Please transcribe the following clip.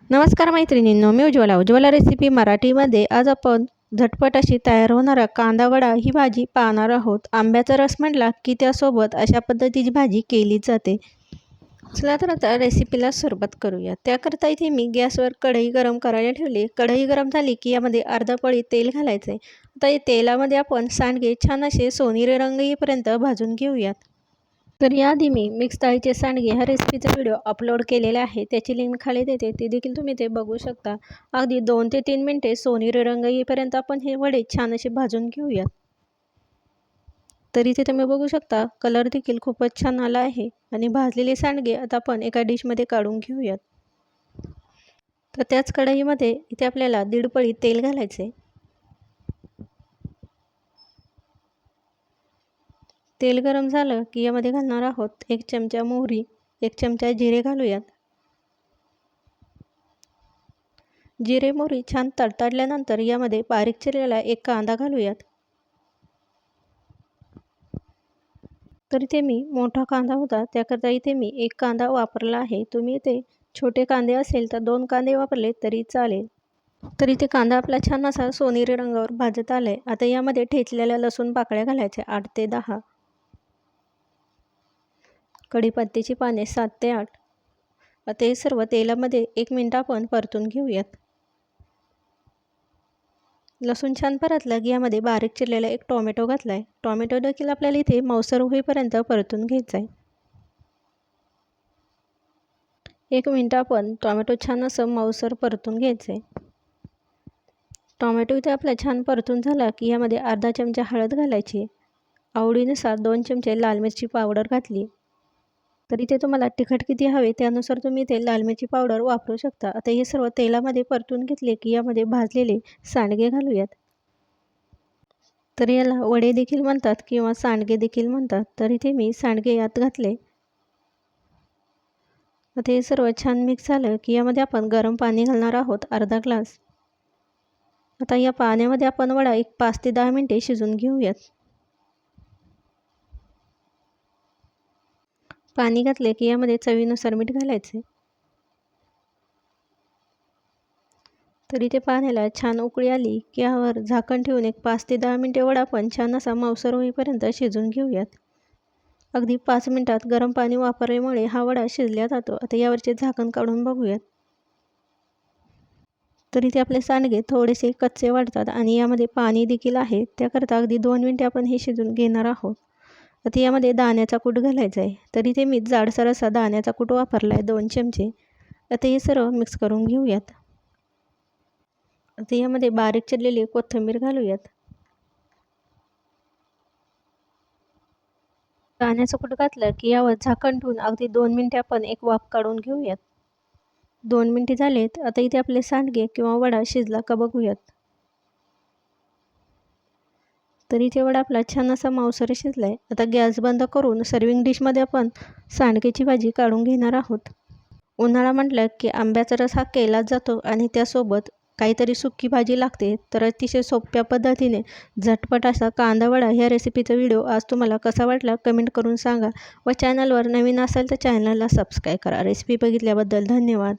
नमस्कार मैत्रिणींनो, मी उज्ज्वला रेसिपी मराठीमध्ये आज आपण झटपट अशी तयार होणारा कांदा वडा ही भाजी पाहणार आहोत. आंब्याचा रस म्हटला की त्यासोबत अशा पद्धतीची भाजी केली जाते. चला तर आता रेसिपीला सुरुवात करूया. त्याकरता इथे मी गॅसवर कढई गरम करायला ठेवली. कढई गरम झाली की यामध्ये अर्धा पळी तेल घालायचे. आता या तेलामध्ये आपण सांडगे छान असे सोनेरी रंग येईपर्यंत भाजून घेऊयात. तर याआधी मी मिक्स डाळीचे सांडगे ह्या रेसिपीचा व्हिडिओ अपलोड केलेला आहे. त्याची लिंक खाली देते, ती देखील तुम्ही ते बघू शकता. अगदी 2 ते 3 मिनिटे सोनेरी रंग येईपर्यंत आपण हे वडे छान असे भाजून घेऊयात. तर इथे तुम्ही बघू शकता कलर देखील खूपच छान आला आहे आणि भाजलेले सांडगे आता आपण एका डिशमध्ये काढून घेऊयात. तर त्याच कढईमध्ये इथे आपल्याला 1.5 पळी तेल घालायचे. तेल गरम झालं की यामध्ये घालणार आहोत 1 चमचा मोहरी, 1 चमचा जिरे घालूयात. जिरे मोहरी छान तडतडल्यानंतर यामध्ये बारीक चिरलेला 1 कांदा घालूयात. तर इथे मी मोठा कांदा होता त्याकरता इथे मी 1 कांदा वापरला आहे. तुम्ही इथे छोटे कांदे असेल तर 2 कांदे वापरले तरी चालेल. तर इथे कांदा आपला छान असा सोनेरी रंगावर भाजत आलाय. आता यामध्ये ठेचलेल्या लसूण पाकळ्या घालायच्या 8 ते 10. कढीपत्त्याची पाने 7 ते 8. आता हे सर्व तेलामध्ये 1 मिनिट आपण परतून घेऊयात. लसूण छान परतला की यामध्ये बारीक चिरलेला 1 टोमॅटो घातलाय. टोमॅटो देखील आपल्याला इथे मऊसर होईपर्यंत परतून घ्यायचा आहे. 1 मिनिट आपण टोमॅटो छान असं मऊसर परतून घ्यायचं आहे. टोमॅटो इथे आपला छान परतून झाला की यामध्ये अर्धा चमचा हळद घालायची. आवडीनुसार 2 चमचे लाल मिरची पावडर घातली. तर इथे तुम्हाला तिखट किती हवे त्यानुसार तुम्ही इथे लाल मिरची पावडर वापरू शकता. आता हे सर्व तेलामध्ये परतून घेतले की यामध्ये भाजलेले सांडगे घालूयात. तर याला वडे देखील म्हणतात किंवा सांडगे देखील म्हणतात. तर इथे मी सांडगे यात घातले. आता हे सर्व छान मिक्स झालं की यामध्ये आपण गरम पाणी घालणार आहोत अर्धा ग्लास. आता या पाण्यामध्ये आपण वडा 5 ते 10 मिनिटे शिजवून घेऊयात. पाणी घातले की यामध्ये चवीनुसार मीठ घालायचे. तर इथे पाण्याला छान उकळी आली की यावर झाकण ठेवून 5 ते 10 मिनिटे वडा आपण छान असा मऊसर होईपर्यंत शिजवून घेऊयात. अगदी 5 मिनिटात गरम पाणी वापरल्यामुळे हा वडा शिजला जातो. आता यावरचे झाकण काढून बघूयात. तर इथे आपले सांडगे थोडेसे कच्चे वाटतात आणि यामध्ये पाणी देखील आहे. त्याकरता अगदी 2 मिनिटे आपण हे शिजवून घेणार आहोत. आता यामध्ये दाण्याचा कूट घालायचा आहे. तर इथे मी जाडसर असा दाण्याचा कूट वापरला आहे 2 चमचे. आता हे सर्व मिक्स करून घेऊयात. आता यामध्ये बारीक चिरलेली कोथिंबीर घालूयात. दाण्याचं कूट घातलं की यावर झाकण ठेवून अगदी 2 मिनिटे आपण एक वाफ काढून घेऊयात. 2 मिनिटे झालेत. आता इथे आपले सांडगे किंवा वडा शिजला का बघूयात. तर इथे वडा आपला छान असा मऊसर शिजलाय. आता गॅस बंद करून सर्विंग डिशमध्ये आपण सांडग्याची भाजी काढून घेणार आहोत. उन्हाळा म्हटलं की आंब्याचा रस हा केलाच जातो आणि त्यासोबत काहीतरी सुकी भाजी लागते. तर अतिशय सोप्या पद्धतीने झटपट असा कांदा वडा ह्या रेसिपीचा व्हिडिओ आज तुम्हाला कसा वाटला कमेंट करून सांगा व चॅनलवर नवीन असेल तर चॅनलला सबस्क्राईब करा. रेसिपी बघितल्याबद्दल धन्यवाद.